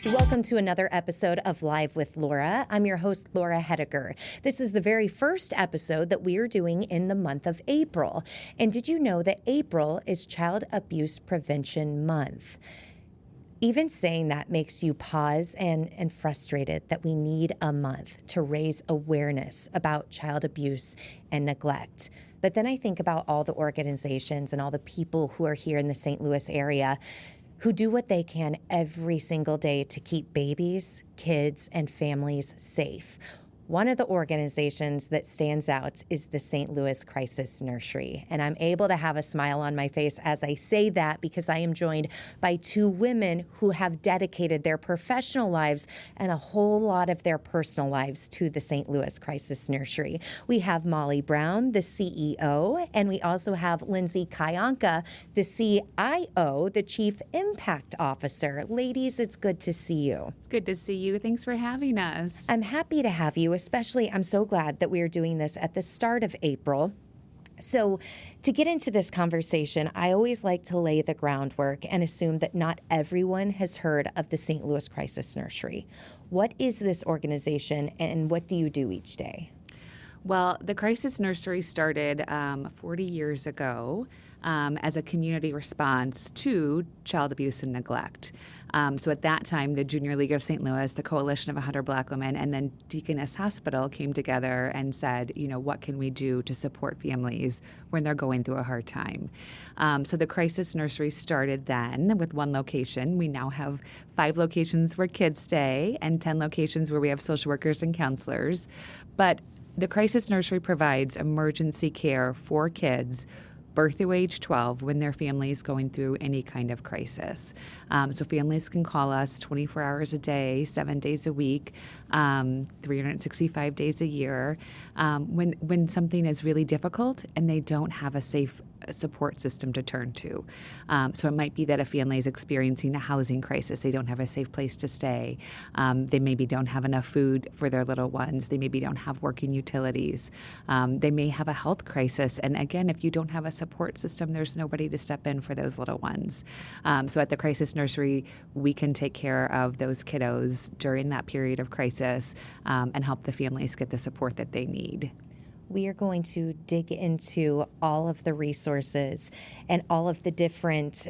Welcome to another episode of Live with Laura. I'm your host, Laura Hediger. This is the very first episode that we are doing in the month of April. And did you know that April is Child Abuse Prevention Month? Even saying that makes you pause and frustrated that we need a month to raise awareness about child abuse and neglect. But then I think about all the organizations and all the people who are here in the St. Louis area who do what they can every single day to keep babies, kids, and families safe. One of the organizations that stands out is the St. Louis Crisis Nursery. And I'm able to have a smile on my face as I say that because I am joined by two women who have dedicated their professional lives and a whole lot of their personal lives to the St. Louis Crisis Nursery. We have Molly Brown, the CEO, and we also have Lindsay Kyonka, the CIO, the Chief Impact Officer. Ladies, it's good to see you. It's good to see you. Thanks for having us. I'm happy to have you. Especially, I'm so glad that we are doing this at the start of April. So to get into this conversation, I always like to lay the groundwork and assume that not everyone has heard of the St. Louis Crisis Nursery. What is this organization and what do you do each day? Well, the Crisis Nursery started 40 years ago as a community response to child abuse and neglect. So at that time, the Junior League of St. Louis, the Coalition of 100 Black Women, and then Deaconess Hospital came together and said, what can we do to support families when they're going through a hard time? So the Crisis Nursery started then with one location. We now have 5 locations where kids stay and 10 locations where we have social workers and counselors. But the Crisis Nursery provides emergency care for kids birth through age 12 when their family is going through any kind of crisis. So families can call us 24 hours a day, 7 days a week, 365 days a year, when something is really difficult and they don't have a safe support system to turn to. So it might be that a family is experiencing a housing crisis. They don't have a safe place to stay. They maybe don't have enough food for their little ones. They maybe don't have working utilities. They may have a health crisis. And again, if you don't have a support system, there's nobody to step in for those little ones. So at the Crisis Nursery, we can take care of those kiddos during that period of crisis and help the families get the support that they need. We are going to dig into all of the resources and all of the different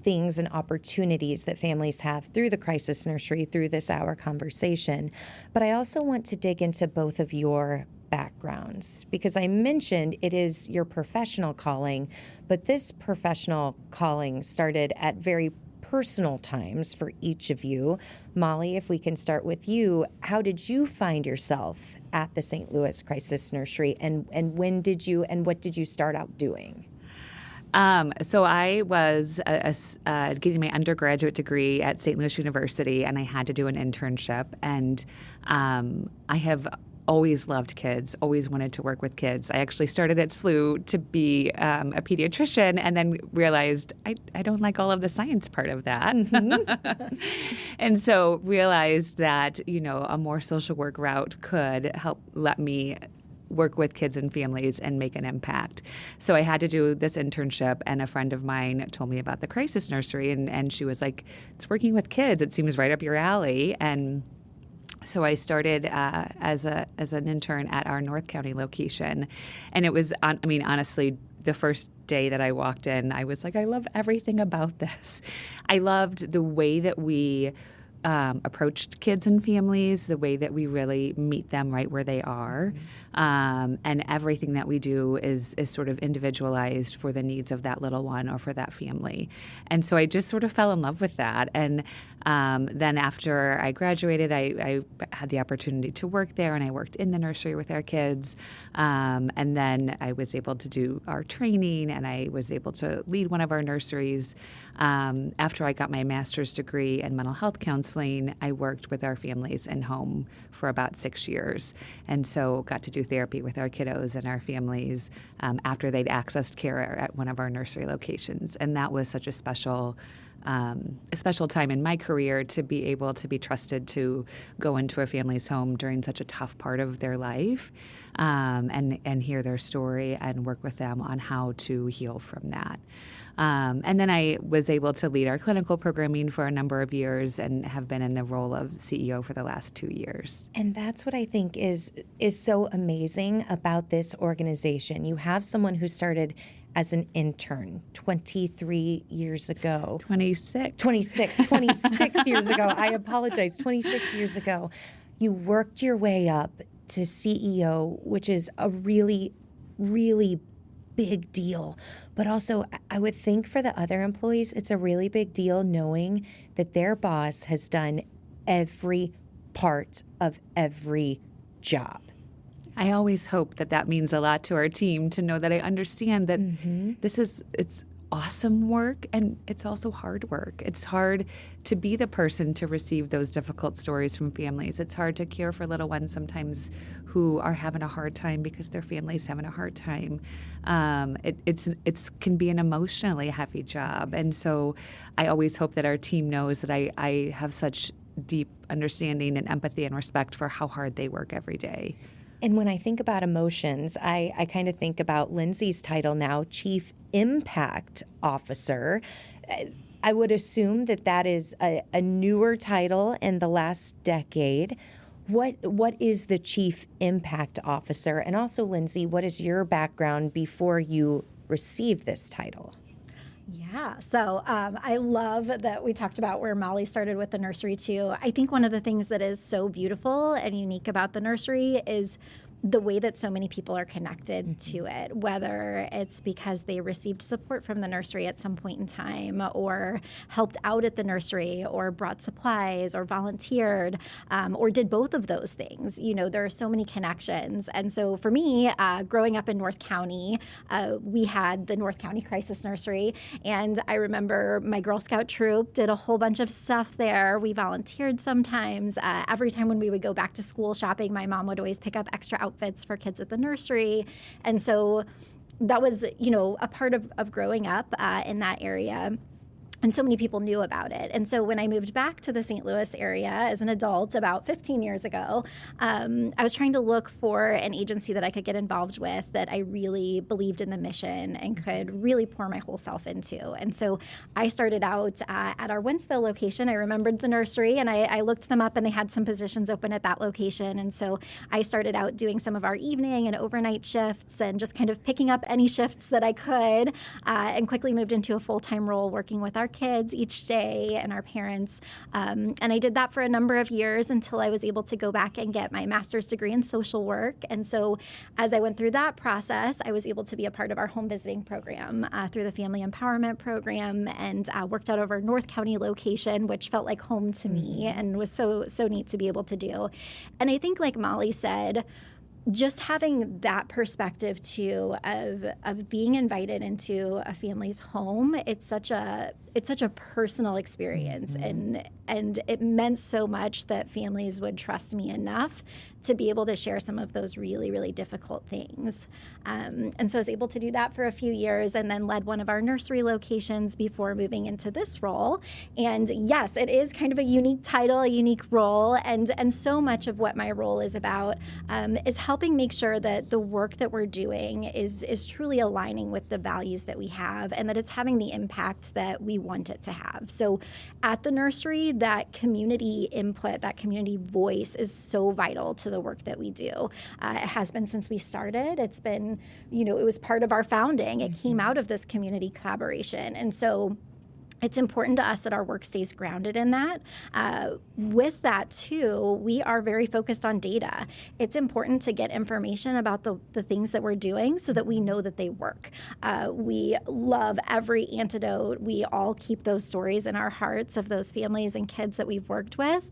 things and opportunities that families have through the Crisis Nursery through this hour conversation. But I also want to dig into both of your backgrounds because I mentioned it is your professional calling, but this professional calling started at very personal times for each of you. Molly, if we can start with you, how did you find yourself at the St. Louis Crisis Nursery and when did you and what did you start out doing? So I was getting my undergraduate degree at St. Louis University and I had to do an internship and I have always loved kids, always wanted to work with kids. I actually started at SLU to be a pediatrician and then realized I don't like all of the science part of that. Mm-hmm. And so realized that, a more social work route could help let me work with kids and families and make an impact. So I had to do this internship and a friend of mine told me about the Crisis Nursery and she was like, it's working with kids. It seems right up your alley. And so I started as an intern at our North County location. And it was, honestly, the first day that I walked in, I was like, I love everything about this. I loved the way that we approached kids and families, the way that we really meet them right where they are. And everything that we do is sort of individualized for the needs of that little one or for that family. And so I just sort of fell in love with that. And then after I graduated, I had the opportunity to work there, and I worked in the nursery with our kids. And then I was able to do our training, and I was able to lead one of our nurseries. After I got my master's degree in mental health counseling, I worked with our families in home for about 6 years. And so got to do therapy with our kiddos and our families after they'd accessed care at one of our nursery locations. And that was such a special time in my career to be able to be trusted to go into a family's home during such a tough part of their life and hear their story and work with them on how to heal from that. And then I was able to lead our clinical programming for a number of years and have been in the role of CEO for the last 2 years. And that's what I think is so amazing about this organization. You have someone who started as an intern 23 years ago. 26 years ago. I apologize, 26 years ago. You worked your way up to CEO, which is a really, really big deal. But also, I would think for the other employees, it's a really big deal knowing that their boss has done every part of every job. I always hope that means a lot to our team, to know that I understand that it's awesome work and it's also hard work. It's hard to be the person to receive those difficult stories from families. It's hard to care for little ones sometimes who are having a hard time because their family's having a hard time. It can be an emotionally heavy job. And so I always hope that our team knows that I have such deep understanding and empathy and respect for how hard they work every day. And when I think about emotions, I kind of think about Lindsay's title now, Chief Impact Officer. I would assume that is a newer title in the last decade. What is the Chief Impact Officer? And also, Lindsay, what is your background before you received this title? Yeah, so I love that we talked about where Molly started with the nursery too. I think one of the things that is so beautiful and unique about the nursery is the way that so many people are connected to it, whether it's because they received support from the nursery at some point in time, or helped out at the nursery, or brought supplies, or volunteered, or did both of those things. You know, there are so many connections. And so for me, growing up in North County, we had the North County Crisis Nursery, and I remember my Girl Scout troop did a whole bunch of stuff there. We volunteered sometimes. Every time when we would go back to school shopping, my mom would always pick up extra outfits for kids at the nursery. And so that was, you know, a part of growing up in that area. And so many people knew about it. And so when I moved back to the St. Louis area as an adult about 15 years ago, I was trying to look for an agency that I could get involved with that I really believed in the mission and could really pour my whole self into. And so I started out at our Wentzville location. I remembered the nursery, and I looked them up, and they had some positions open at that location. And so I started out doing some of our evening and overnight shifts and just kind of picking up any shifts that I could, and quickly moved into a full-time role working with our kids each day and our parents. And I did that for a number of years until I was able to go back and get my master's degree in social work. And so as I went through that process, I was able to be a part of our home visiting program through the Family Empowerment Program, and worked out of our North County location, which felt like home to me and was so neat to be able to do. And I think, like Molly said, just having that perspective too of being invited into a family's home, it's such a personal experience, and it meant so much that families would trust me enough to be able to share some of those really, really difficult things. And so I was able to do that for a few years, and then led one of our nursery locations before moving into this role. And yes, it is kind of a unique title, a unique role, and so much of what my role is about is helping make sure that the work that we're doing is truly aligning with the values that we have, and that it's having the impact that we want it to have. So at the nursery, that community input, that community voice is so vital to the work that we do. It has been since we started. It's been, it was part of our founding. It came out of this community collaboration. And so it's important to us that our work stays grounded in that. With that, too, we are very focused on data. It's important to get information about the things that we're doing so that we know that they work. We love every antidote. We all keep those stories in our hearts of those families and kids that we've worked with.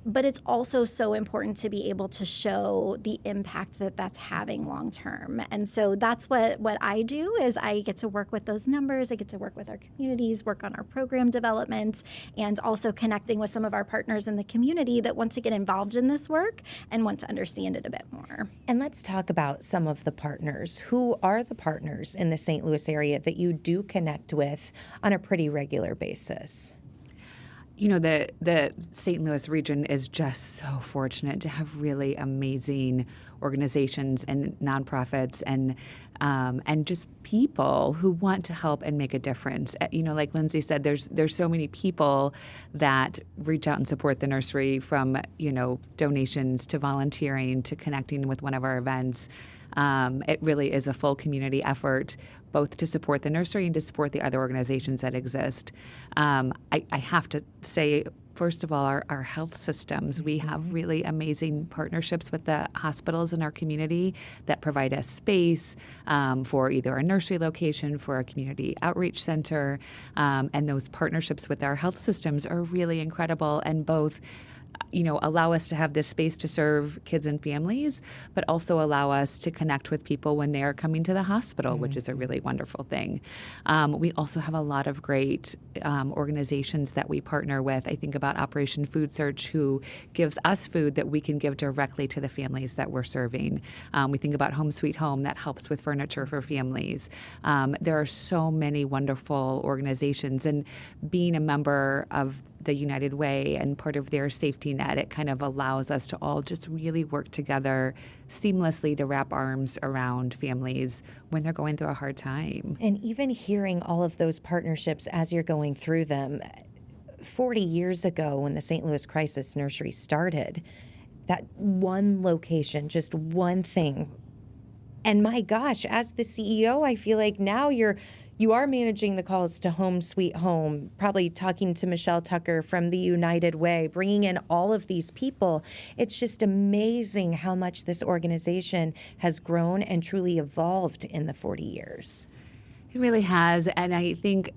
But it's also so important to be able to show the impact that that's having long term. And so that's what I do, is I get to work with those numbers. I get to work with our communities, work on our program development, and also connecting with some of our partners in the community that want to get involved in this work and want to understand it a bit more. And let's talk about some of the partners. Who are the partners in the St. Louis area that you do connect with on a pretty regular basis? the St. Louis region is just so fortunate to have really amazing organizations and nonprofits and just people who want to help and make a difference. Like Lindsay said, there's so many people that reach out and support the nursery, from donations to volunteering to connecting with one of our events. It really is a full community effort, both to support the nursery and to support the other organizations that exist. I have to say, first of all, our health systems. We have really amazing partnerships with the hospitals in our community that provide us space for either a nursery location, for a community outreach center. And those partnerships with our health systems are really incredible, and both allow us to have this space to serve kids and families, but also allow us to connect with people when they are coming to the hospital, which is a really wonderful thing. We also have a lot of great organizations that we partner with. I think about Operation Food Search, who gives us food that we can give directly to the families that we're serving. We think about Home Sweet Home, that helps with furniture for families. There are so many wonderful organizations, and being a member of the United Way and part of their safety net, it kind of allows us to all just really work together seamlessly to wrap arms around families when they're going through a hard time. And even hearing all of those partnerships as you're going through them, 40 years ago when the St. Louis Crisis Nursery started, that one location, just one thing. And my gosh, as the CEO, I feel like now you are managing the calls to Home Sweet Home, probably talking to Michelle Tucker from the United Way, bringing in all of these people. It's just amazing how much this organization has grown and truly evolved in the 40 years. It really has. And I think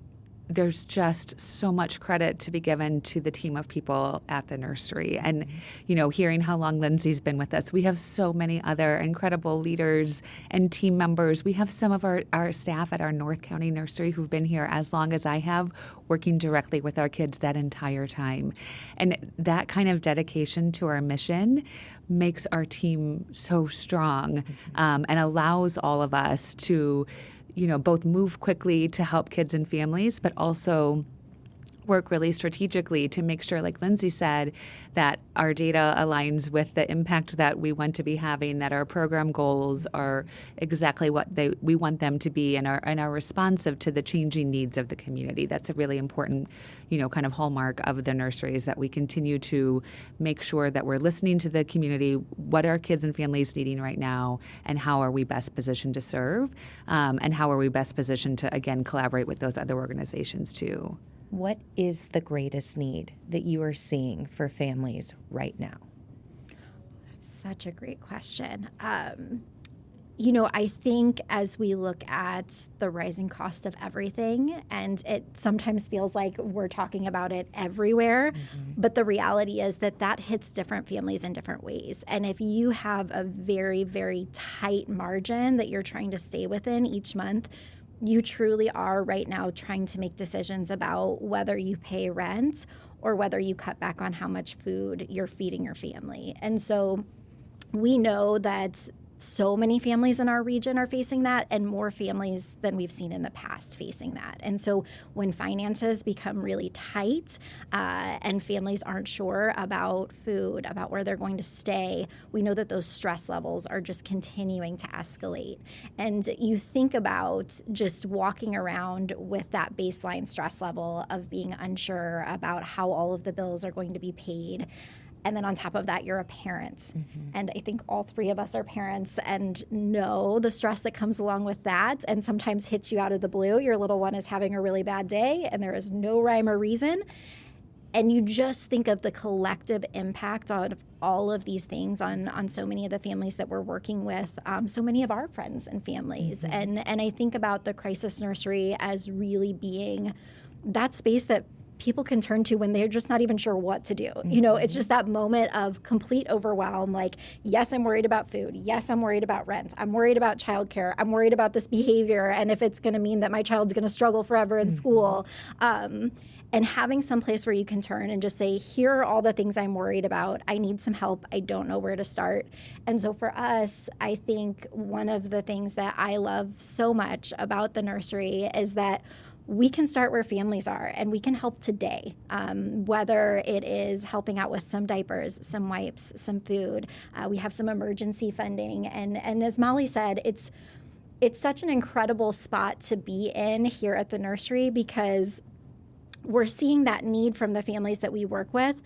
there's just so much credit to be given to the team of people at the nursery. And, hearing how long Lindsay's been with us, we have so many other incredible leaders and team members. We have some of our staff at our North County nursery who've been here as long as I have, working directly with our kids that entire time. And that kind of dedication to our mission makes our team so strong, and allows all of us to both move quickly to help kids and families, but also work really strategically to make sure, like Lindsay said, that our data aligns with the impact that we want to be having, that our program goals are exactly what we want them to be, and are responsive to the changing needs of the community. That's a really important, kind of hallmark of the nursery, is that we continue to make sure that we're listening to the community, what are kids and families needing right now, and how are we best positioned to serve, and how are we best positioned to, again, collaborate with those other organizations too. What is the greatest need that you are seeing for families right now? That's such a great question. I think as we look at the rising cost of everything, and it sometimes feels like we're talking about it everywhere, but the reality is that hits different families in different ways. And if you have a very, very tight margin that you're trying to stay within each month, you truly are right now trying to make decisions about whether you pay rent or whether you cut back on how much food you're feeding your family. And so we know that so many families in our region are facing that, and more families than we've seen in the past facing that. And so when finances become really tight and families aren't sure about food, about where they're going to stay, we know that those stress levels are just continuing to escalate. And you think about just walking around with that baseline stress level of being unsure about how all of the bills are going to be paid. And then on top of that, you're a parent. And I think all three of us are parents and know the stress that comes along with that, and sometimes hits you out of the blue. Your little one is having a really bad day and there is no rhyme or reason. And you just think of the collective impact on all of these things on so many of the families that we're working with, so many of our friends and families. And I think about the crisis nursery as really being that space that people can turn to when they're just not even sure what to do. It's just that moment of complete overwhelm. Like, yes, I'm worried about food. Yes, I'm worried about rent. I'm worried about childcare. I'm worried about this behavior, and if it's going to mean that my child's going to struggle forever in school. And having some place where you can turn and just say, here are all the things I'm worried about. I need some help. I don't know where to start. And so for us, I think one of the things that I love so much about the nursery is that we can start where families are and we can help today, whether it is helping out with some diapers, some wipes, some food. We have some emergency funding. And as Molly said, it's such an incredible spot to be in here at the nursery because we're seeing that need from the families that we work with,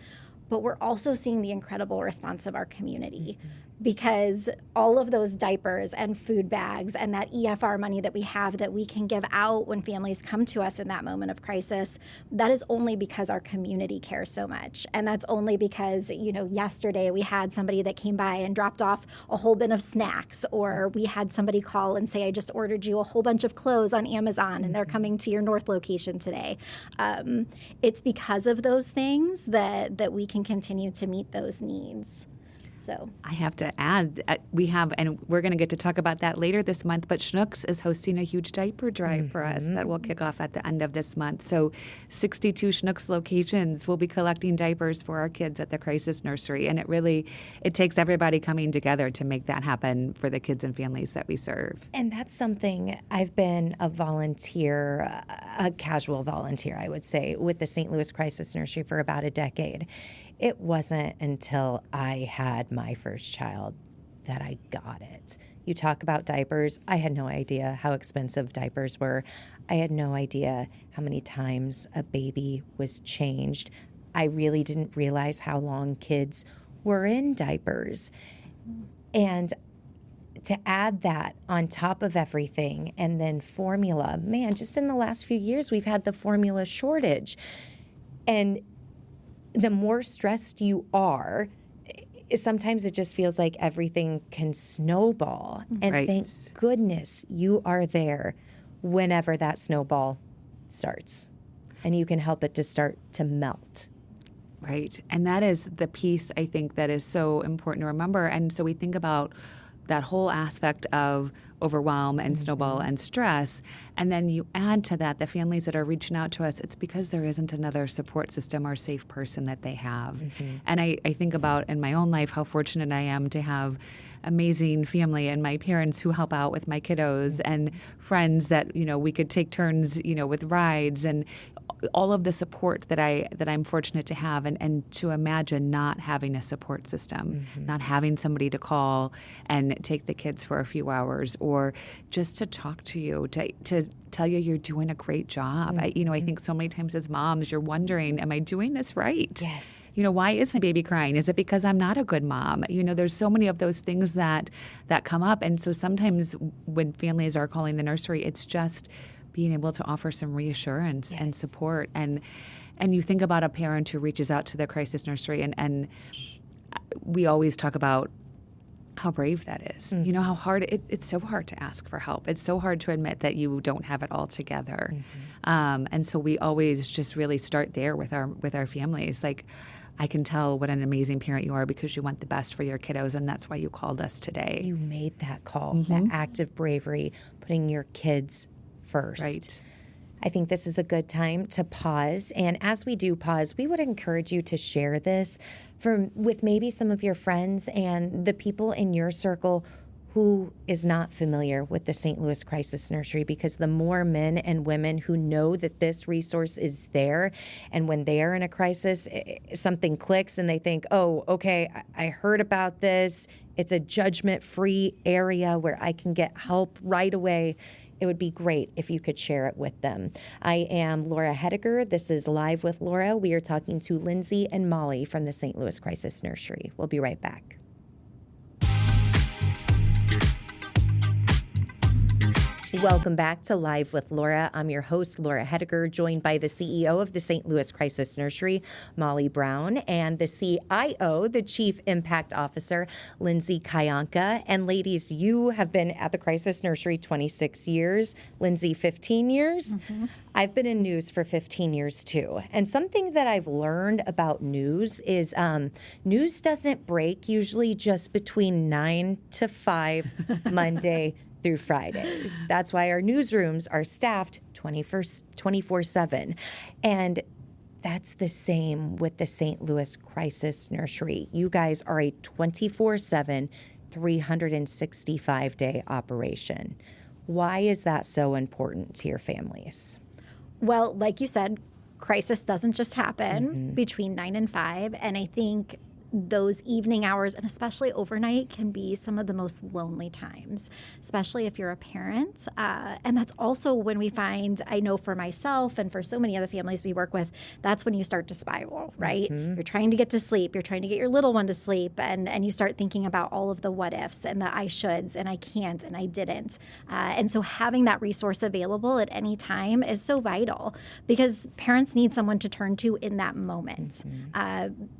but we're also seeing the incredible response of our community because all of those diapers and food bags and that EFR money that we have that we can give out when families come to us in that moment of crisis, that is only because our community cares so much. And that's only because, yesterday we had somebody that came by and dropped off a whole bin of snacks, or we had somebody call and say, I just ordered you a whole bunch of clothes on Amazon and they're coming to your North location today. It's because of those things that we can continue to meet those needs. So I have to add, we have, and we're going to get to talk about that later this month, but Schnucks is hosting a huge diaper drive for us that will kick off at the end of this month. So 62 Schnucks locations will be collecting diapers for our kids at the Crisis Nursery. And it takes everybody coming together to make that happen for the kids and families that we serve. And that's something I've been a volunteer, a casual volunteer, I would say, with the St. Louis Crisis Nursery for about a decade. It wasn't until I had my first child that I got it. You talk about diapers. I had no idea how expensive diapers were. I had no idea how many times a baby was changed. I really didn't realize how long kids were in diapers. And to add that on top of everything, and then formula, man, just in the last few years, we've had the formula shortage. And the more stressed you are, sometimes it just feels like everything can snowball. And thank goodness you are there whenever that snowball starts. And you can help it to start to melt. Right. And that is the piece, I think, that is so important to remember. And so we think about that whole aspect of overwhelm and snowball and stress. And then you add to that the families that are reaching out to us, it's because there isn't another support system or safe person that they have. And I think about in my own life how fortunate I am to have amazing family and my parents who help out with my kiddos and friends that, we could take turns, with rides and all of the support that I'm fortunate to have, and to imagine not having a support system, not having somebody to call and take the kids for a few hours, or just to talk to you, to tell you you're doing a great job. I think so many times as moms, you're wondering, am I doing this right? Yes. Why is my baby crying? Is it because I'm not a good mom? There's so many of those things that come up. And so sometimes when families are calling the nursery, it's just being able to offer some reassurance and support. And you think about a parent who reaches out to the Crisis Nursery, and we always talk about how brave that is. How hard it's so hard to ask for help. It's so hard to admit that you don't have it all together. And so we always just really start there with our families. Like, I can tell what an amazing parent you are because you want the best for your kiddos, and that's why you called us today. You made that call, that act of bravery, putting your kids first. Right. I think this is a good time to pause. And as we do pause, we would encourage you to share this with maybe some of your friends and the people in your circle who is not familiar with the St. Louis Crisis Nursery, because the more men and women who know that this resource is there, and when they are in a crisis, something clicks and they think, oh, okay, I heard about this. It's a judgment-free area where I can get help right away. It would be great if you could share it with them. I am Laura Hediger. This is Live with Laura. We are talking to Lindsay and Molly from the St. Louis Crisis Nursery. We'll be right back. Welcome back to Live with Laura. I'm your host, Laura Hediger, joined by the CEO of the St. Louis Crisis Nursery, Molly Brown, and the CIO, the Chief Impact Officer, Lindsay Kyonka. And ladies, you have been at the Crisis Nursery 26 years. Lindsay, 15 years? I've been in news for 15 years too. And something that I've learned about news is news doesn't break usually just between 9 to 5 Monday through Friday. That's why our newsrooms are staffed 24/7. And that's the same with the St. Louis Crisis Nursery. You guys are a 24/7, 365-day operation. Why is that so important to your families? Well, like you said, crisis doesn't just happen between 9 and 5. And I think those evening hours, and especially overnight, can be some of the most lonely times, especially if you're a parent. And that's also when we find, I know for myself and for so many other families we work with, that's when you start to spiral, right? You're trying to get to sleep. You're trying to get your little one to sleep. And you start thinking about all of the what ifs and the I shoulds and I can't and I didn't. And so having that resource available at any time is so vital, because parents need someone to turn to in that moment.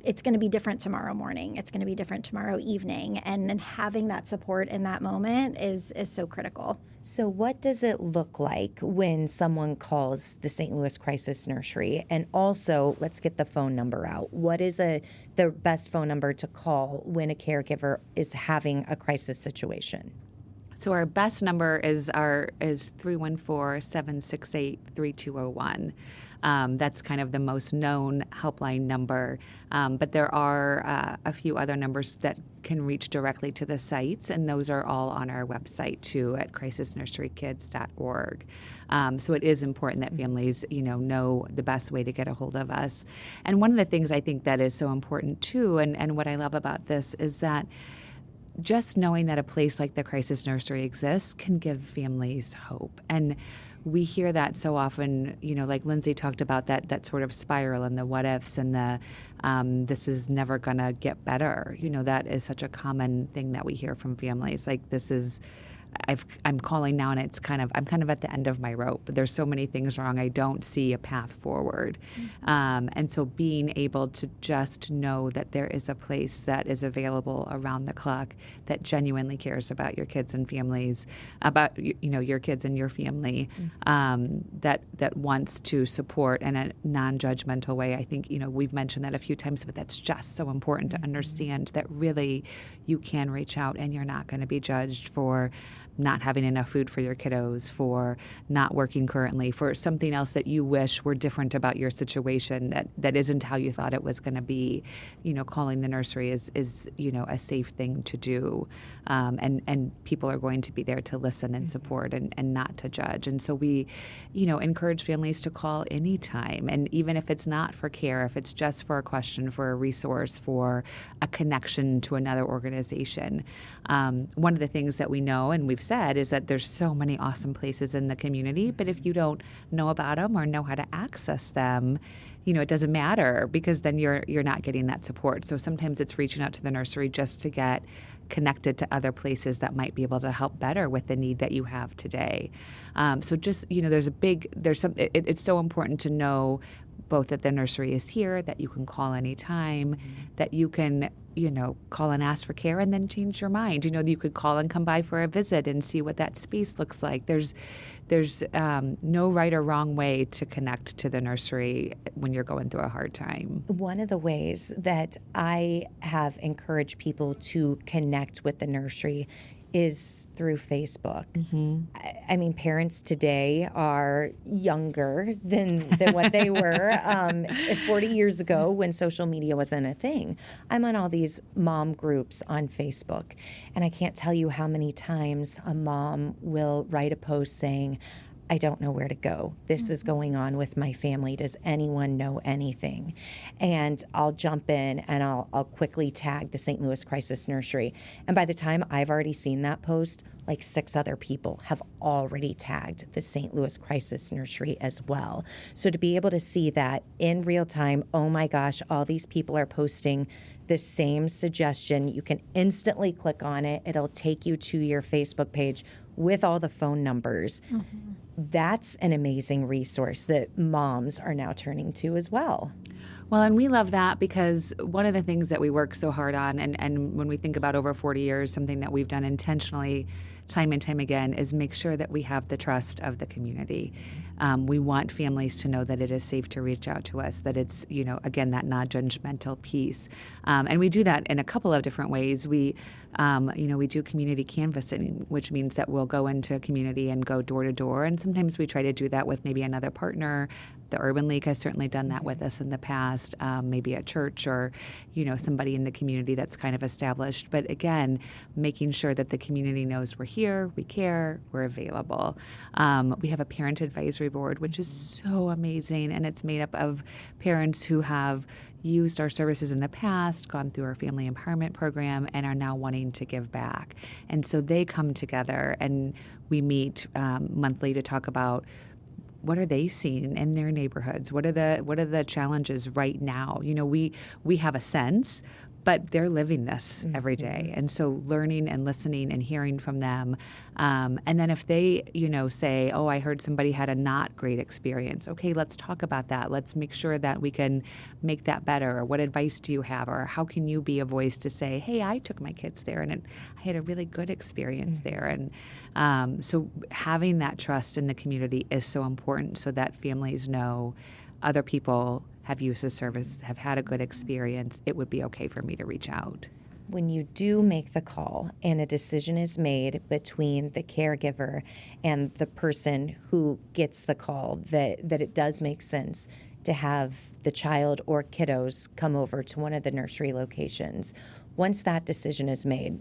It's going to be different tomorrow morning. It's going to be different tomorrow evening. And then having that support in that moment is so critical. So what does it look like when someone calls the St. Louis Crisis Nursery? And also, let's get the phone number out. What is the best phone number to call when a caregiver is having a crisis situation? So our best number is 314-768-3201. That's kind of the most known helpline number. But there are a few other numbers that can reach directly to the sites, and those are all on our website too at crisisnurserykids.org. So it is important that families, know the best way to get a hold of us. And one of the things I think that is so important too, and what I love about this is that just knowing that a place like the Crisis Nursery exists can give families hope. And we hear that so often, like Lindsay talked about that sort of spiral and the what ifs and the this is never going to get better. That is such a common thing that we hear from families. Like, this is, I'm calling now and I'm kind of at the end of my rope. There's so many things wrong. I don't see a path forward. And so being able to just know that there is a place that is available around the clock that genuinely cares about your kids and families, about, your kids and your family, that wants to support in a non-judgmental way. I think, we've mentioned that a few times, but that's just so important to understand that really you can reach out and you're not going to be judged for not having enough food for your kiddos, for not working currently, for something else that you wish were different about your situation that isn't how you thought it was going to be. Calling the nursery is a safe thing to do. And people are going to be there to listen and support and not to judge. And so we, encourage families to call anytime. And even if it's not for care, if it's just for a question, for a resource, for a connection to another organization. One of the things that we know and we've said is that there's so many awesome places in the community, but if you don't know about them or know how to access them, it doesn't matter, because then you're not getting that support. So sometimes it's reaching out to the nursery just to get connected to other places that might be able to help better with the need that you have today. So just, it's so important to know both that the nursery is here, that you can call anytime, that you can, call and ask for care and then change your mind. You could call and come by for a visit and see what that space looks like. There's no right or wrong way to connect to the nursery when you're going through a hard time. One of the ways that I have encouraged people to connect with the nursery is through Facebook. I mean, parents today are younger than what they were 40 years ago when social media wasn't a thing. I'm on all these mom groups on Facebook, and I can't tell you how many times a mom will write a post saying, I don't know where to go. This is going on with my family. Does anyone know anything? And I'll jump in and I'll quickly tag the St. Louis Crisis Nursery. And by the time I've already seen that post, like 6 other people have already tagged the St. Louis Crisis Nursery as well. So to be able to see that in real time, oh my gosh, all these people are posting the same suggestion. You can instantly click on it. It'll take you to your Facebook page with all the phone numbers. That's an amazing resource that moms are now turning to as well. Well, and we love that because one of the things that we work so hard on, and when we think about over 40 years, something that we've done intentionally time and time again is make sure that we have the trust of the community. We want families to know that it is safe to reach out to us, that it's, again, that non-judgmental piece. And we do that in a couple of different ways. We do community canvassing, which means that we'll go into a community and go door to door. And sometimes we try to do that with maybe another partner The Urban League has certainly done that with us in the past, maybe at church or, somebody in the community that's kind of established. But again, making sure that the community knows we're here, we care, we're available. We have a parent advisory board, which is so amazing, and it's made up of parents who have used our services in the past, gone through our family empowerment program, and are now wanting to give back. And so they come together and we meet monthly to talk about what are they seeing in their neighborhoods? What are the challenges right now? We have a sense, but they're living this every day. And so learning and listening and hearing from them. And then if they, say, oh, I heard somebody had a not great experience. Okay, let's talk about that. Let's make sure that we can make that better. Or what advice do you have? Or how can you be a voice to say, hey, I took my kids there and I had a really good experience there. And so having that trust in the community is so important so that families know other people have used the service, have had a good experience, it would be okay for me to reach out. When you do make the call and a decision is made between the caregiver and the person who gets the call, that it does make sense to have the child or kiddos come over to one of the nursery locations. Once that decision is made,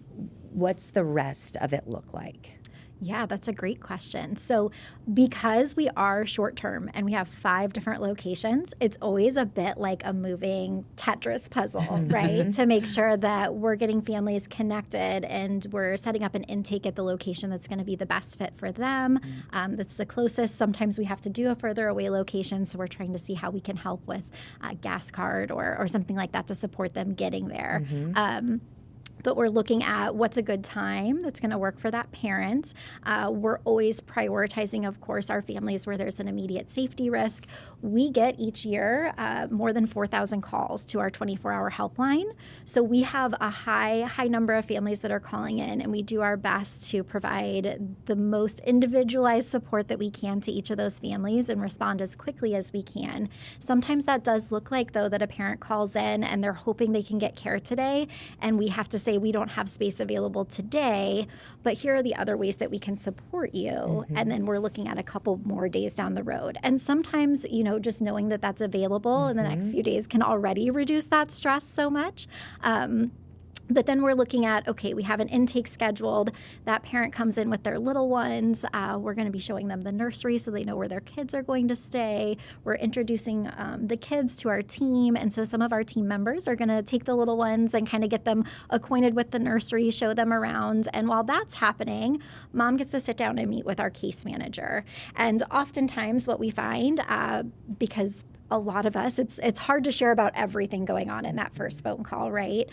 what's the rest of it look like? Yeah, that's a great question. So because we are short-term and we have 5 different locations, it's always a bit like a moving Tetris puzzle, right? To make sure that we're getting families connected and we're setting up an intake at the location that's going to be the best fit for them, that's the closest. Sometimes we have to do a further away location, so we're trying to see how we can help with a gas card or something like that to support them getting there. But we're looking at what's a good time that's going to work for that parent. We're always prioritizing, of course, our families where there's an immediate safety risk. We get each year more than 4,000 calls to our 24-hour helpline. So we have a high number of families that are calling in, and we do our best to provide the most individualized support that we can to each of those families and respond as quickly as we can. Sometimes that does look like, though, that a parent calls in and they're hoping they can get care today, and we have to say, we don't have space available today, but here are the other ways that we can support you. And then we're looking at a couple more days down the road. And sometimes, just knowing that that's available in the next few days can already reduce that stress so much. But then we're looking at, okay, we have an intake scheduled. That parent comes in with their little ones. We're going to be showing them the nursery so they know where their kids are going to stay. We're introducing the kids to our team. And so some of our team members are going to take the little ones and kind of get them acquainted with the nursery, show them around. And while that's happening, mom gets to sit down and meet with our case manager. And oftentimes what we find, because a lot of us, it's hard to share about everything going on in that first phone call, right?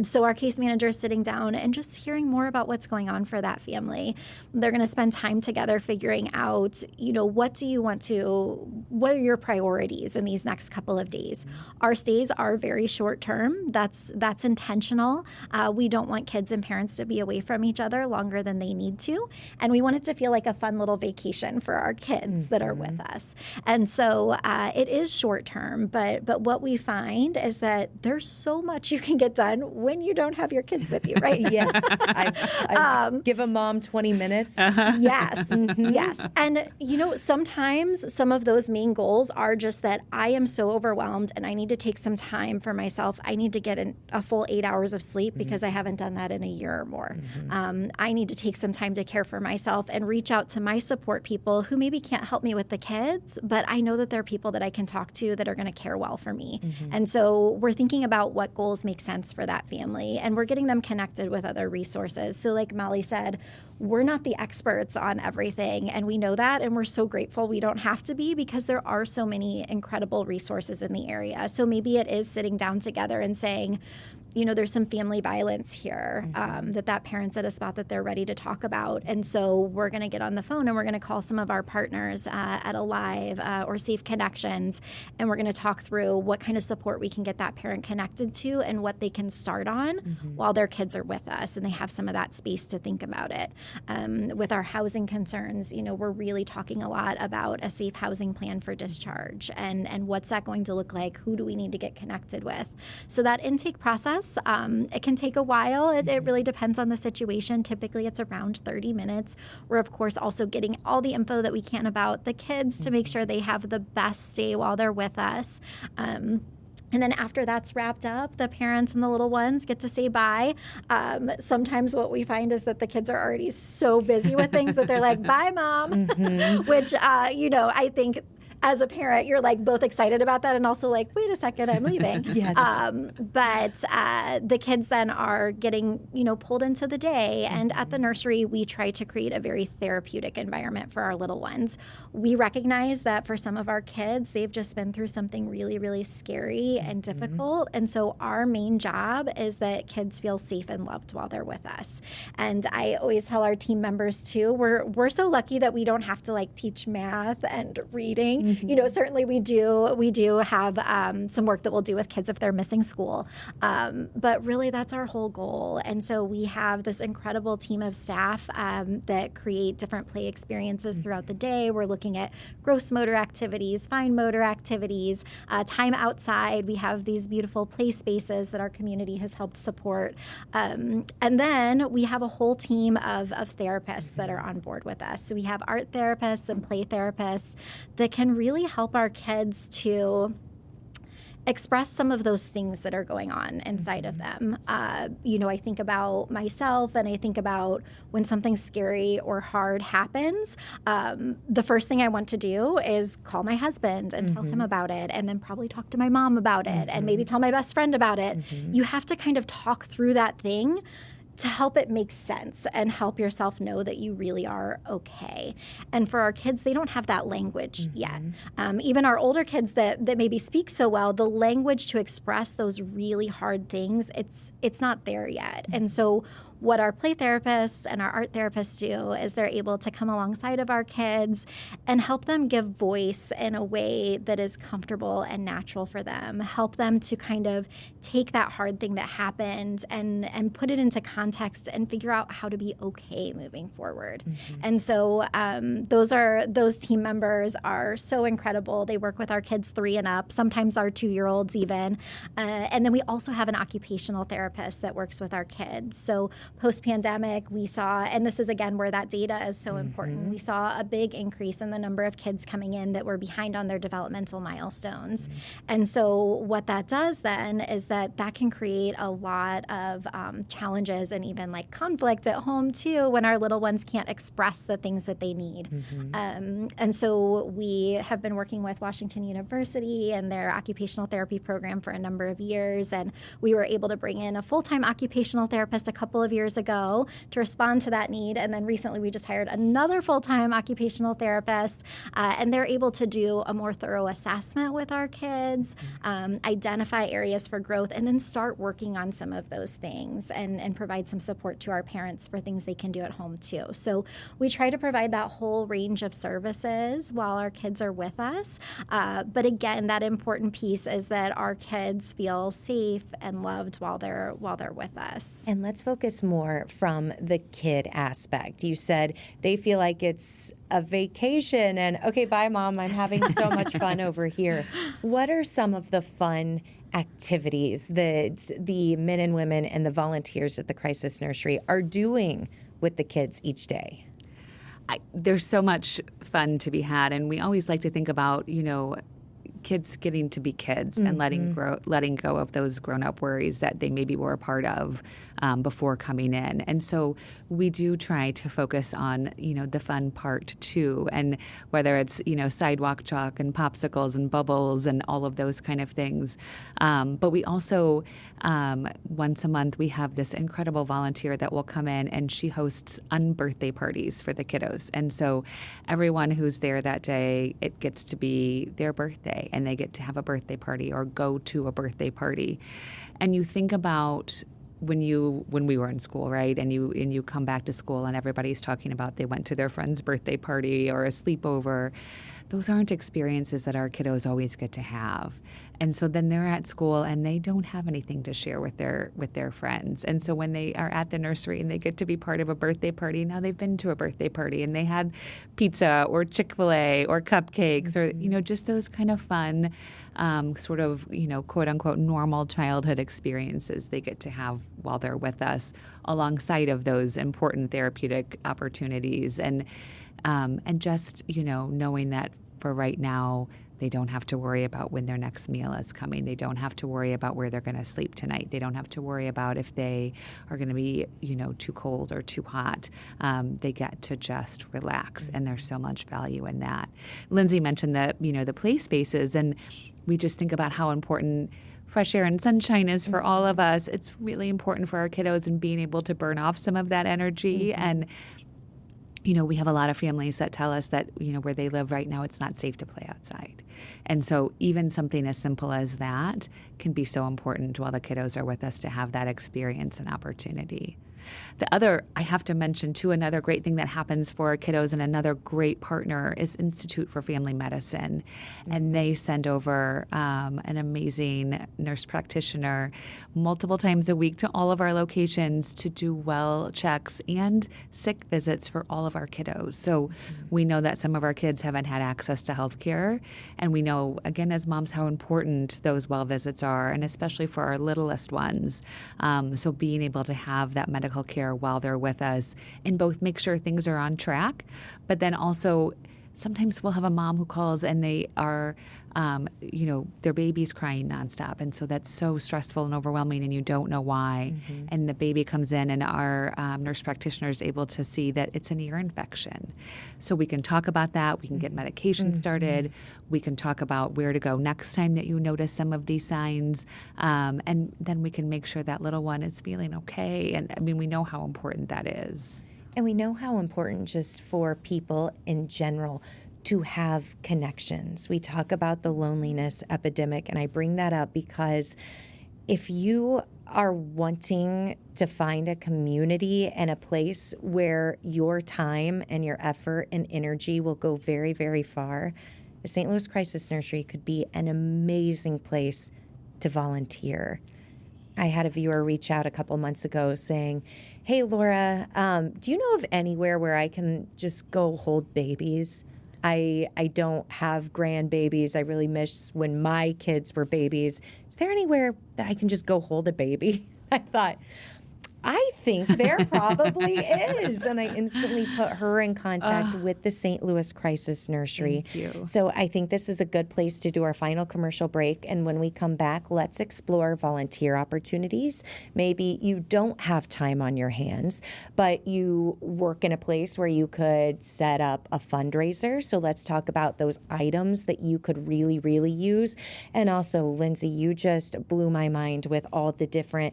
So our case manager is sitting down and just hearing more about what's going on for that family. They're going to spend time together figuring out, what are your priorities in these next couple of days? Our stays are very short term. That's intentional. We don't want kids and parents to be away from each other longer than they need to. And we want it to feel like a fun little vacation for our kids that are with us. And so it is short term, but what we find is that there's so much you can get done when you don't have your kids with you, right? Yes. I give a mom 20 minutes. Yes. Yes. And, sometimes some of those main goals are just that I am so overwhelmed and I need to take some time for myself. I need to get a full 8 hours of sleep because I haven't done that in a year or more. I need to take some time to care for myself and reach out to my support people who maybe can't help me with the kids, but I know that they're people that I can talk to that are going to care well for me. And so we're thinking about what goals make sense for that family, and we're getting them connected with other resources. So like Molly said, we're not the experts on everything, and we know that, and we're so grateful we don't have to be because there are so many incredible resources in the area. So maybe it is sitting down together and saying, there's some family violence here, that parent's at a spot that they're ready to talk about. And so we're going to get on the phone and we're going to call some of our partners at Alive or Safe Connections, and we're going to talk through what kind of support we can get that parent connected to and what they can start on while their kids are with us and they have some of that space to think about it. With our housing concerns, we're really talking a lot about a safe housing plan for discharge and what's that going to look like? Who do we need to get connected with? So that intake process process. It can take a while. It really depends on the situation. Typically, it's around 30 minutes. We're, of course, also getting all the info that we can about the kids to make sure they have the best stay while they're with us. And then after that's wrapped up, the parents and the little ones get to say bye. Sometimes what we find is that the kids are already so busy with things that they're like, bye, Mom, which, I think as a parent, you're like both excited about that and also like, wait a second, I'm leaving. Yes. But the kids then are getting, pulled into the day. And at the nursery, we try to create a very therapeutic environment for our little ones. We recognize that for some of our kids, they've just been through something really, really scary and difficult. And so our main job is that kids feel safe and loved while they're with us. And I always tell our team members too, we're so lucky that we don't have to like teach math and reading. Certainly we do have some work that we'll do with kids if they're missing school. But really that's our whole goal. And so we have this incredible team of staff that create different play experiences throughout the day. We're looking at gross motor activities, fine motor activities, time outside. We have these beautiful play spaces that our community has helped support. And then we have a whole team of therapists that are on board with us. So we have art therapists and play therapists that can really help our kids to express some of those things that are going on inside of them. I think about myself and I think about when something scary or hard happens, the first thing I want to do is call my husband and tell him about it, and then probably talk to my mom about it, and maybe tell my best friend about it. You have to kind of talk through that thing to help it make sense and help yourself know that you really are okay. And for our kids, they don't have that language yet. Even our older kids that maybe speak so well, the language to express those really hard things, it's not there yet. And so what our play therapists and our art therapists do is they're able to come alongside of our kids and help them give voice in a way that is comfortable and natural for them, help them to kind of take that hard thing that happened and put it into context and figure out how to be okay moving forward. And so those team members are so incredible. They work with our kids 3 and up, sometimes our 2-year-olds even. And then we also have an occupational therapist that works with our kids. So post-pandemic, we saw, and this is again where that data is so important, we saw a big increase in the number of kids coming in that were behind on their developmental milestones. And so what that does then is that can create a lot of challenges and even like conflict at home too when our little ones can't express the things that they need. And so we have been working with Washington University and their occupational therapy program for a number of years, and we were able to bring in a full-time occupational therapist a couple of years ago to respond to that need. And then recently we just hired another full-time occupational therapist, and they're able to do a more thorough assessment with our kids, identify areas for growth, and then start working on some of those things and provide some support to our parents for things they can do at home too. So we try to provide that whole range of services while our kids are with us. But again, that important piece is that our kids feel safe and loved while they're with us. And let's focus more from the kid aspect. You said they feel like it's a vacation and, okay, bye, Mom, I'm having so much fun over here. What are some of the fun activities that the men and women and the volunteers at the Crisis Nursery are doing with the kids each day? There's so much fun to be had, and we always like to think about, kids getting to be kids and letting go of those grown-up worries that they maybe were a part of before coming in. And so we do try to focus on, the fun part too, and whether it's, sidewalk chalk and popsicles and bubbles and all of those kind of things. But we also, once a month, we have this incredible volunteer that will come in, and she hosts unbirthday parties for the kiddos. And so everyone who's there that day, it gets to be their birthday, and they get to have a birthday party or go to a birthday party. And you think about when we were in school, right? And you come back to school and everybody's talking about they went to their friend's birthday party or a sleepover. Those aren't experiences that our kiddos always get to have. And so then they're at school and they don't have anything to share with their friends. And so when they are at the nursery and they get to be part of a birthday party, now they've been to a birthday party and they had pizza or Chick-fil-A or cupcakes or, just those kind of fun sort of, quote unquote, normal childhood experiences they get to have while they're with us alongside of those important therapeutic opportunities. And just, knowing that for right now, they don't have to worry about when their next meal is coming. They don't have to worry about where they're going to sleep tonight. They don't have to worry about if they are going to be, too cold or too hot. They get to just relax, and there's so much value in that. Lindsay mentioned the play spaces, and we just think about how important fresh air and sunshine is for all of us. It's really important for our kiddos and being able to burn off some of that energy. And we have a lot of families that tell us that, where they live right now, it's not safe to play outside. And so even something as simple as that can be so important while the kiddos are with us to have that experience and opportunity. The other, I have to mention too, another great thing that happens for kiddos and another great partner is Institute for Family Medicine. And they send over an amazing nurse practitioner multiple times a week to all of our locations to do well checks and sick visits for all of our kiddos. So we know that some of our kids haven't had access to health care. And we know, again, as moms, how important those well visits are, and especially for our littlest ones. So being able to have that medical care while they're with us and both make sure things are on track, but then also sometimes we'll have a mom who calls and they are, their baby's crying nonstop. And so that's so stressful and overwhelming and you don't know why. And the baby comes in and our nurse practitioner is able to see that it's an ear infection. So we can talk about that. We can get medication started. We can talk about where to go next time that you notice some of these signs. And then we can make sure that little one is feeling okay. And I mean, we know how important that is. And we know how important just for people in general to have connections. We talk about the loneliness epidemic, and I bring that up because if you are wanting to find a community and a place where your time and your effort and energy will go very, very far, the St. Louis Crisis Nursery could be an amazing place to volunteer. I had a viewer reach out a couple months ago saying, "Hey, Laura, do you know of anywhere where I can just go hold babies? I don't have grandbabies. I really miss when my kids were babies. Is there anywhere that I can just go hold a baby?" I thought, I think there probably is. And I instantly put her in contact with the St. Louis Crisis Nursery. Thank you. So I think this is a good place to do our final commercial break. And when we come back, let's explore volunteer opportunities. Maybe you don't have time on your hands, but you work in a place where you could set up a fundraiser. So let's talk about those items that you could really, really use. And also, Lindsay, you just blew my mind with all the different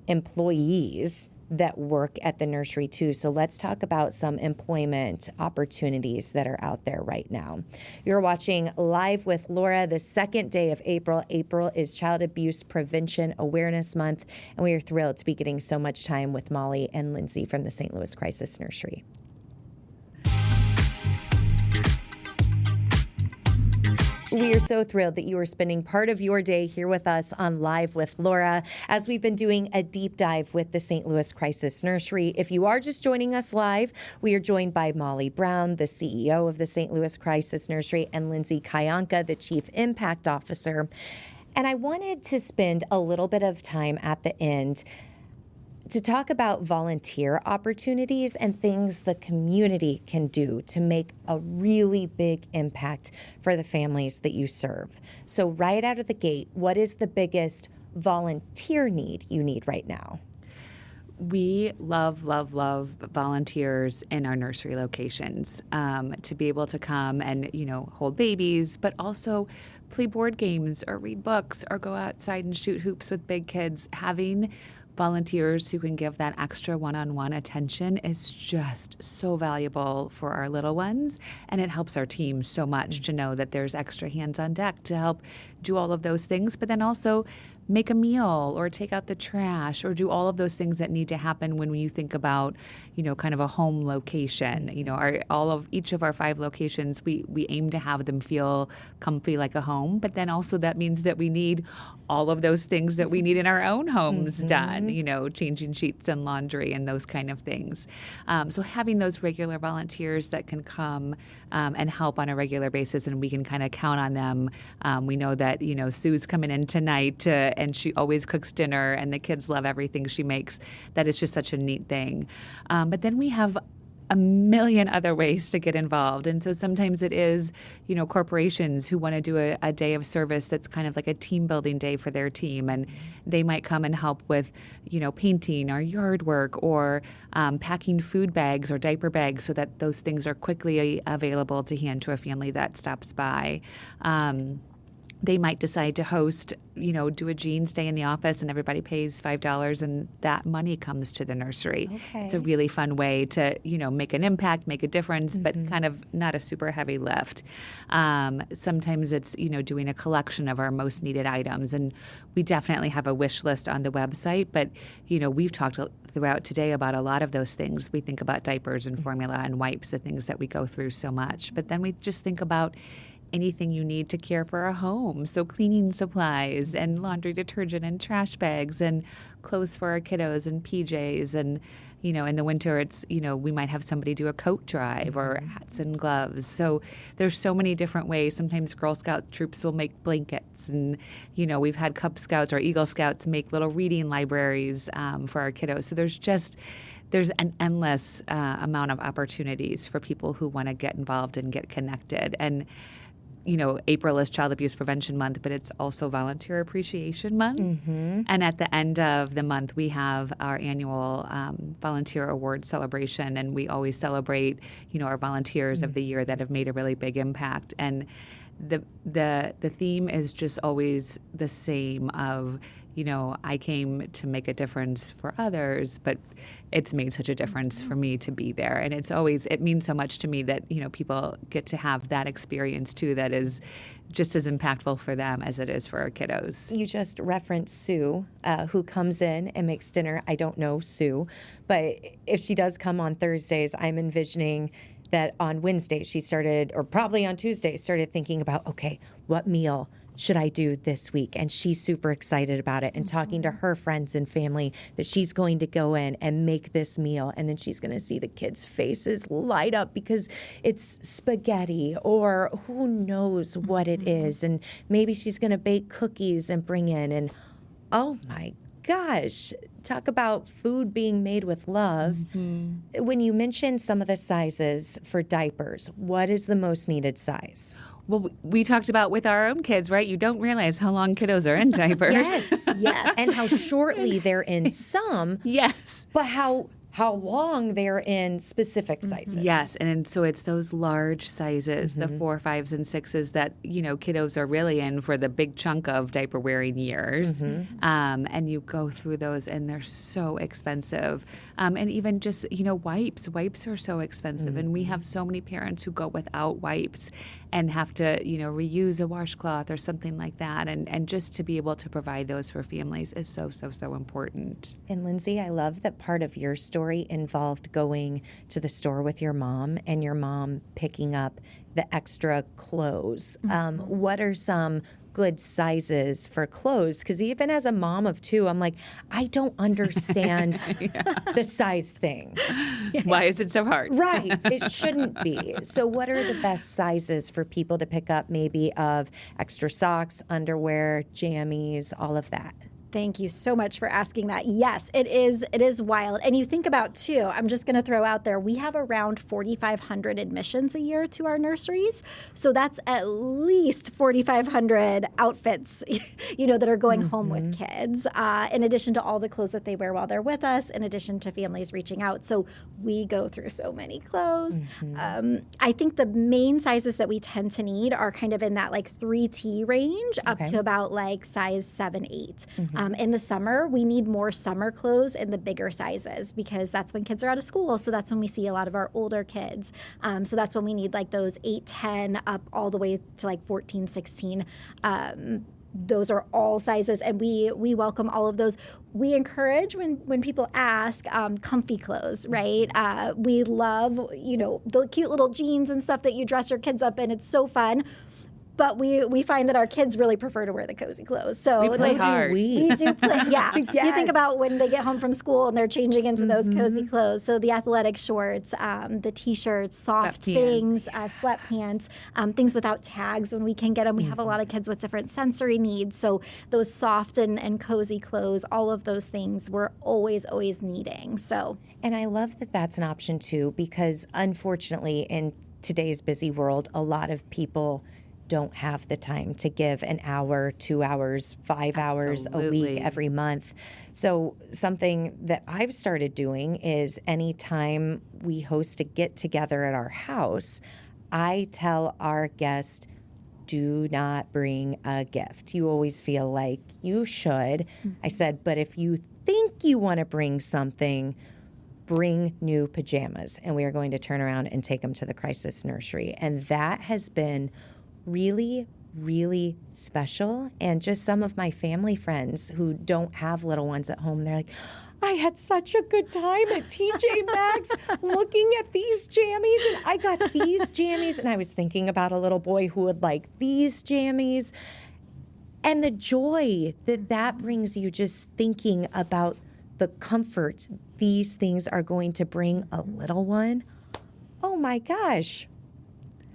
employees that work at the nursery too. So let's talk about some employment opportunities that are out there right now. You're watching Live with Laura, the second day of April. April is Child Abuse Prevention Awareness Month, and we are thrilled to be getting so much time with Molly and Lindsay from the St. Louis Crisis Nursery. We are so thrilled that you are spending part of your day here with us on Live with Laura as we've been doing a deep dive with the St. Louis Crisis Nursery. If you are just joining us live, we are joined by Molly Brown, the CEO of the St. Louis Crisis Nursery, and Lindsay Kyonka, the Chief Impact Officer. And I wanted to spend a little bit of time at the end to talk about volunteer opportunities and things the community can do to make a really big impact for the families that you serve. So right out of the gate, what is the biggest volunteer need you need right now? We love volunteers in our nursery locations to be able to come and, hold babies, but also play board games or read books or go outside and shoot hoops with big kids. Having volunteers who can give that extra one-on-one attention is just so valuable for our little ones, and it helps our team so much to know that there's extra hands on deck to help do all of those things, but then also make a meal or take out the trash or do all of those things that need to happen when you think about, kind of a home location. Each of our 5 locations, we aim to have them feel comfy like a home, but then also that means that we need all of those things that we need in our own homes done, changing sheets and laundry and those kind of things. So having those regular volunteers that can come and help on a regular basis, and we can kind of count on them. We know that, Sue's coming in tonight and she always cooks dinner and the kids love everything she makes. That is just such a neat thing. But then we have a million other ways to get involved. And so sometimes it is, corporations who want to do a day of service that's kind of like a team building day for their team. And they might come and help with, painting or yard work or packing food bags or diaper bags so that those things are quickly available to hand to a family that stops by. They might decide to host, do a jeans day in the office and everybody pays $5 and that money comes to the nursery. Okay. It's a really fun way to, make an impact, make a difference, but kind of not a super heavy lift. Sometimes it's, doing a collection of our most needed items. And we definitely have a wish list on the website, but, we've talked throughout today about a lot of those things. We think about diapers and formula and wipes, the things that we go through so much. But then we just think about anything you need to care for a home. So cleaning supplies and laundry detergent and trash bags and clothes for our kiddos and PJs. And, in the winter, it's, we might have somebody do a coat drive or hats and gloves. So there's so many different ways. Sometimes Girl Scout troops will make blankets. And, we've had Cub Scouts or Eagle Scouts make little reading libraries for our kiddos. So there's an endless amount of opportunities for people who want to get involved and get connected. And April is Child Abuse Prevention Month, but it's also Volunteer Appreciation Month. And at the end of the month, we have our annual Volunteer Award celebration, and we always celebrate, our volunteers of the year that have made a really big impact. And the theme is just always the same of, I came to make a difference for others, but it's made such a difference for me to be there. And it means so much to me that, people get to have that experience too, that is just as impactful for them as it is for our kiddos. You just referenced Sue, who comes in and makes dinner. I don't know Sue, but if she does come on Thursdays, I'm envisioning that on Wednesday she started, or probably on Tuesday, started thinking about, okay, what meal should I do this week? And she's super excited about it and talking to her friends and family that she's going to go in and make this meal. And then she's going to see the kids' faces light up because it's spaghetti or who knows what it is. And maybe she's going to bake cookies and bring in. And oh my gosh, talk about food being made with love. When you mentioned some of the sizes for diapers, what is the most needed size? Well, we talked about with our own kids, right? You don't realize how long kiddos are in diapers. Yes. And how shortly they're in some. Yes. But how long they're in specific sizes. Yes, and so it's those large sizes, the 4, 5s, and 6s that, kiddos are really in for the big chunk of diaper wearing years. And you go through those and they're so expensive. And even just, wipes. Wipes are so expensive. And we have so many parents who go without wipes and have to, reuse a washcloth or something like that. And just to be able to provide those for families is so, so, so important. And Lindsay, I love that part of your story involved going to the store with your mom and your mom picking up the extra clothes. What are some good sizes for clothes? Because even as a mom of 2, I'm like, I don't understand the size thing. Why is it so hard? Right. It shouldn't be. So what are the best sizes for people to pick up, maybe of extra socks, underwear, jammies, all of that? Thank you so much for asking that. Yes, it is wild. And you think about, too, I'm just going to throw out there, we have around 4,500 admissions a year to our nurseries. So that's at least 4,500 outfits, that are going home with kids, in addition to all the clothes that they wear while they're with us, in addition to families reaching out. So we go through so many clothes. I think the main sizes that we tend to need are kind of in that 3T range up to about size 7, 8. In the summer, we need more summer clothes in the bigger sizes because that's when kids are out of school. So that's when we see a lot of our older kids. So that's when we need those 8, 10 up all the way to 14, 16. those are all sizes, and we welcome all of those. We encourage when people ask, comfy clothes, right? We love, the cute little jeans and stuff that you dress your kids up in. It's so fun. But we find that our kids really prefer to wear the cozy clothes. So we play hard. We do play, yeah. Yes. You think about when they get home from school and they're changing into those cozy clothes. So the athletic shorts, the T-shirts, soft things, sweatpants, things without tags when we can get them. We have a lot of kids with different sensory needs. So those soft and cozy clothes, all of those things we're always needing. So, and I love that that's an option too, because unfortunately in today's busy world, a lot of people don't have the time to give an hour, 2 hours, 5 hours a week every month. So something that I've started doing is anytime we host a get together at our house, I tell our guests, do not bring a gift. You always feel like you should. I said, but if you think you want to bring something, bring new pajamas. And we are going to turn around and take them to the crisis nursery. And that has been really, really special. And just some of my family friends who don't have little ones at home, they're like, I had such a good time at TJ Maxx looking at these jammies, and I got these jammies, and I was thinking about a little boy who would like these jammies. And the joy that brings you just thinking about the comforts these things are going to bring a little one. Oh my gosh.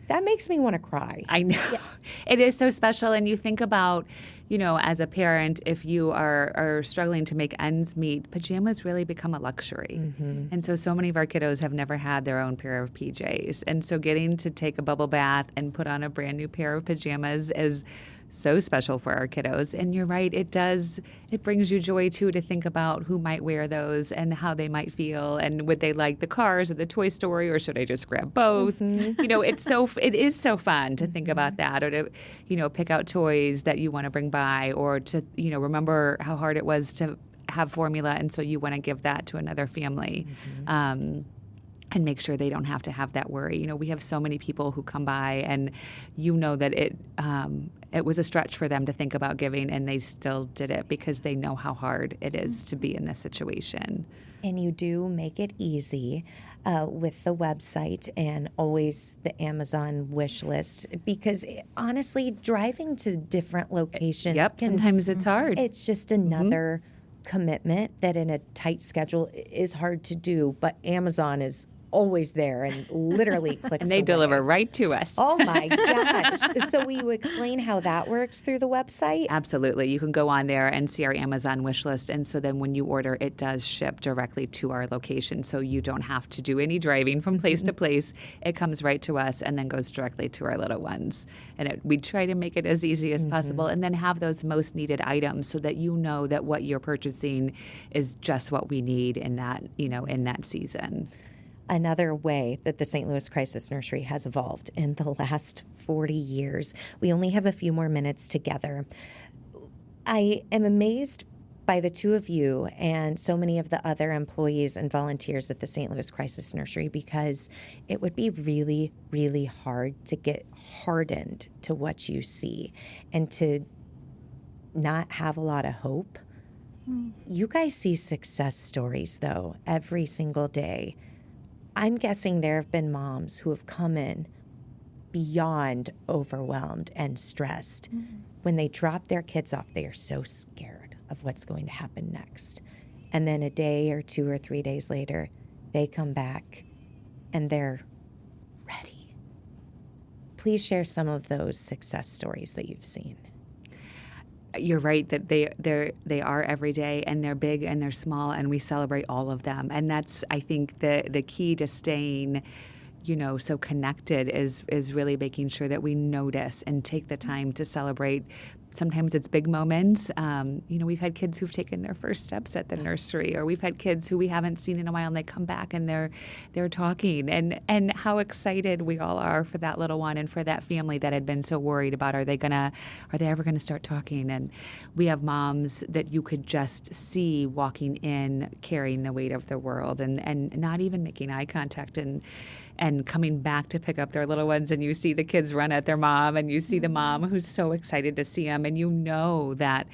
That makes me want to cry. I know. Yeah. It is so special. And you think about, as a parent, if you are struggling to make ends meet, pajamas really become a luxury. And so many of our kiddos have never had their own pair of PJs. And so getting to take a bubble bath and put on a brand new pair of pajamas is so special for our kiddos. And you're right, it brings you joy too to think about who might wear those and how they might feel, and would they like the Cars or the Toy Story, or should I just grab both? It is so fun to think about that, or to pick out toys that you want to bring by, or to remember how hard it was to have formula, and so you want to give that to another family. And make sure they don't have to have that worry. We have so many people who come by, and that it was a stretch for them to think about giving, and they still did it because they know how hard it is to be in this situation. And you do make it easy with the website and always the Amazon wish list, because honestly, driving to different locations, sometimes it's hard. It's just another commitment that in a tight schedule is hard to do, but Amazon is always there and literally clicks and they away. deliver right to us. Oh my gosh. So will you explain how that works through the website? Absolutely. You can go on there and see our Amazon wish list. And so then when you order, it does ship directly to our location. So you don't have to do any driving from place to place. It comes right to us and then goes directly to our little ones. And we try to make it as easy as possible, and then have those most needed items so that that what you're purchasing is just what we need in that, in that season. Another way that the St. Louis Crisis Nursery has evolved in the last 40 years. We only have a few more minutes together. I am amazed by the two of you and so many of the other employees and volunteers at the St. Louis Crisis Nursery, because it would be really, really hard to get hardened to what you see and to not have a lot of hope. You guys see success stories, though, every single day. I'm guessing there have been moms who have come in beyond overwhelmed and stressed. When they drop their kids off, they are so scared of what's going to happen next. And then a day or 2 or 3 days later, they come back and they're ready. Please share some of those success stories that you've seen. You're right that they are every day, and they're big and they're small, and we celebrate all of them. And that's, I think, the key to staying, so connected is really making sure that we notice and take the time to celebrate. Sometimes it's big moments. We've had kids who've taken their first steps at the nursery, or we've had kids who we haven't seen in a while, and they come back and they're talking, and how excited we all are for that little one and for that family that had been so worried about are they ever gonna start talking? And we have moms that you could just see walking in carrying the weight of the world and not even making eye contact, and and coming back to pick up their little ones, and you see the kids run at their mom, and you see the mom who's so excited to see them, and you know that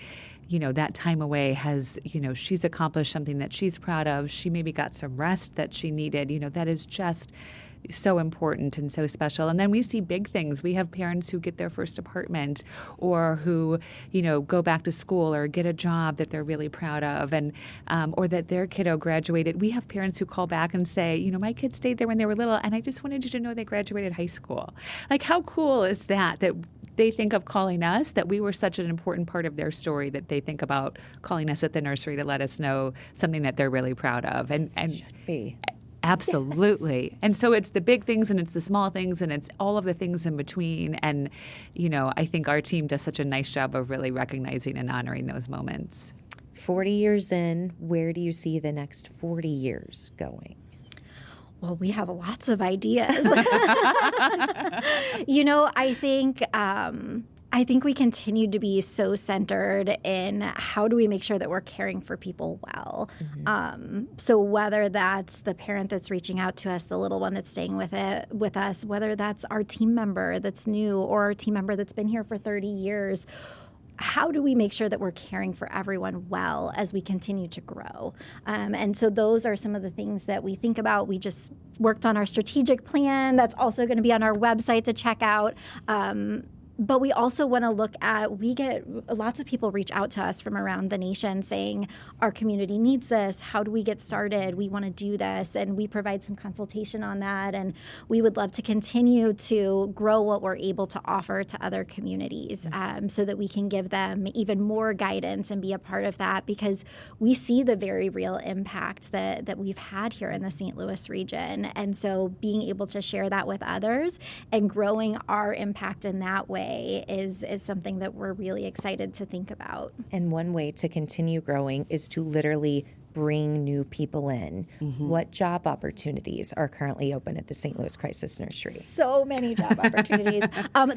that time away has, she's accomplished something that she's proud of. She maybe got some rest that she needed. That is just so important and so special. And then we see big things. We have parents who get their first apartment, or who, go back to school or get a job that they're really proud of, and or that their kiddo graduated. We have parents who call back and say, my kid stayed there when they were little, and I just wanted you to know they graduated high school. Like, how cool is that they think of calling us, that we were such an important part of their story, that they think about calling us at the nursery to let us know something that they're really proud of. And should be. Absolutely. Yes. And so it's the big things, and it's the small things, and it's all of the things in between. And, I think our team does such a nice job of really recognizing and honoring those moments. 40 years in, where do you see the next 40 years going? Well, we have lots of ideas. I think we continue to be so centered in how do we make sure that we're caring for people well. So whether that's the parent that's reaching out to us, the little one that's staying with us, whether that's our team member that's new, or our team member that's been here for 30 years, how do we make sure that we're caring for everyone well as we continue to grow? And so those are some of the things that we think about. We just worked on our strategic plan. That's also going to be on our website to check out. But we also want to look at, we get lots of people reach out to us from around the nation saying, our community needs this. How do we get started? We want to do this. And we provide some consultation on that. And we would love to continue to grow what we're able to offer to other communities, so that we can give them even more guidance and be a part of that, because we see the very real impact that we've had here in the St. Louis region. And so being able to share that with others and growing our impact in that way is something that we're really excited to think about. And one way to continue growing is to literally bring new people in. What job opportunities are currently open at the St. Louis Crisis Nursery? So many job opportunities.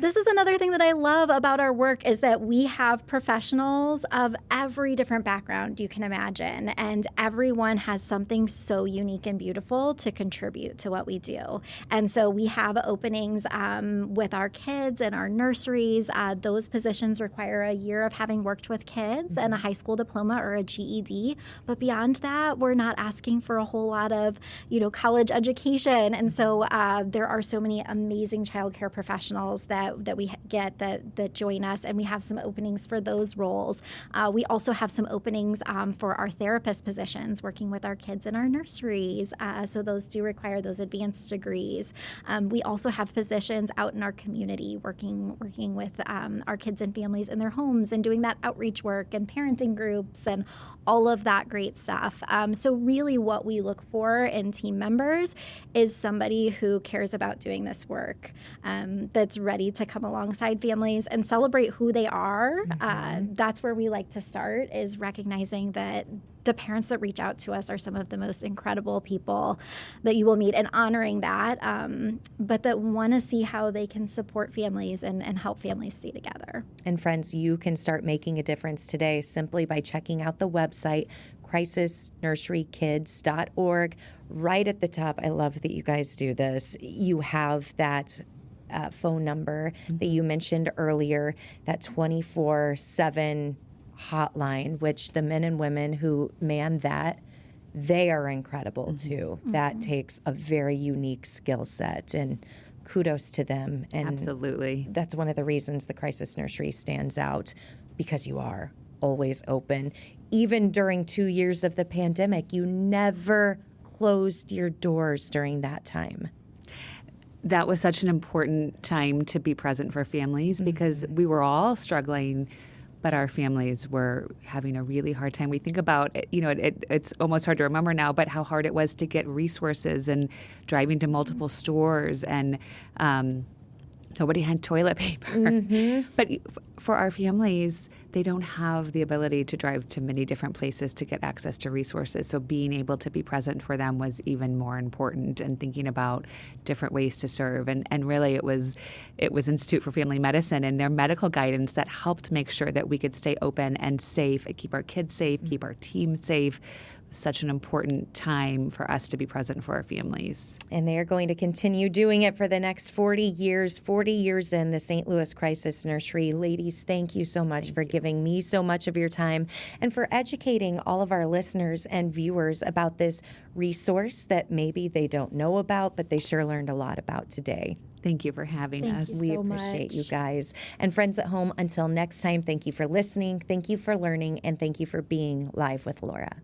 This is another thing that I love about our work, is that we have professionals of every different background you can imagine, and everyone has something so unique and beautiful to contribute to what we do. And so we have openings with our kids and our nurseries. Those positions require a year of having worked with kids and a high school diploma or a GED. But beyond that, we're not asking for a whole lot of, college education. And so there are so many amazing childcare professionals that we get that join us, and we have some openings for those roles. We also have some openings for our therapist positions, working with our kids in our nurseries. So those do require those advanced degrees. We also have positions out in our community, working with our kids and families in their homes, and doing that outreach work and parenting groups and all of that great stuff. So really what we look for in team members is somebody who cares about doing this work, that's ready to come alongside families and celebrate who they are. That's where we like to start, is recognizing that the parents that reach out to us are some of the most incredible people that you will meet, and honoring that, but that want to see how they can support families and help families stay together. And friends, you can start making a difference today simply by checking out the website, crisisnurserykids.org. Right at the top, I love that you guys do this. You have that phone number that you mentioned earlier, that 24/7 hotline, which the men and women who man that, they are incredible too. That takes a very unique skill set, and kudos to them. And absolutely, that's one of the reasons the Crisis Nursery stands out, because you are always open. Even during 2 years of the pandemic, you never closed your doors during that time. That was such an important time to be present for families, because we were all struggling, but our families were having a really hard time. We think about, it's almost hard to remember now, but how hard it was to get resources and driving to multiple stores, and nobody had toilet paper. But for our families, they don't have the ability to drive to many different places to get access to resources. So being able to be present for them was even more important, and thinking about different ways to serve. And really it was Institute for Family Medicine and their medical guidance that helped make sure that we could stay open and safe and keep our kids safe, keep our team safe. Such an important time for us to be present for our families. And they are going to continue doing it for the next 40 years in the St. Louis Crisis Nursery. Ladies, thank you so much for giving me so much of your time and for educating all of our listeners and viewers about this resource that maybe they don't know about, but they sure learned a lot about today. Thank you for having us. We appreciate you guys. And friends at home, until next time, thank you for listening, thank you for learning, and thank you for being Live with Laura.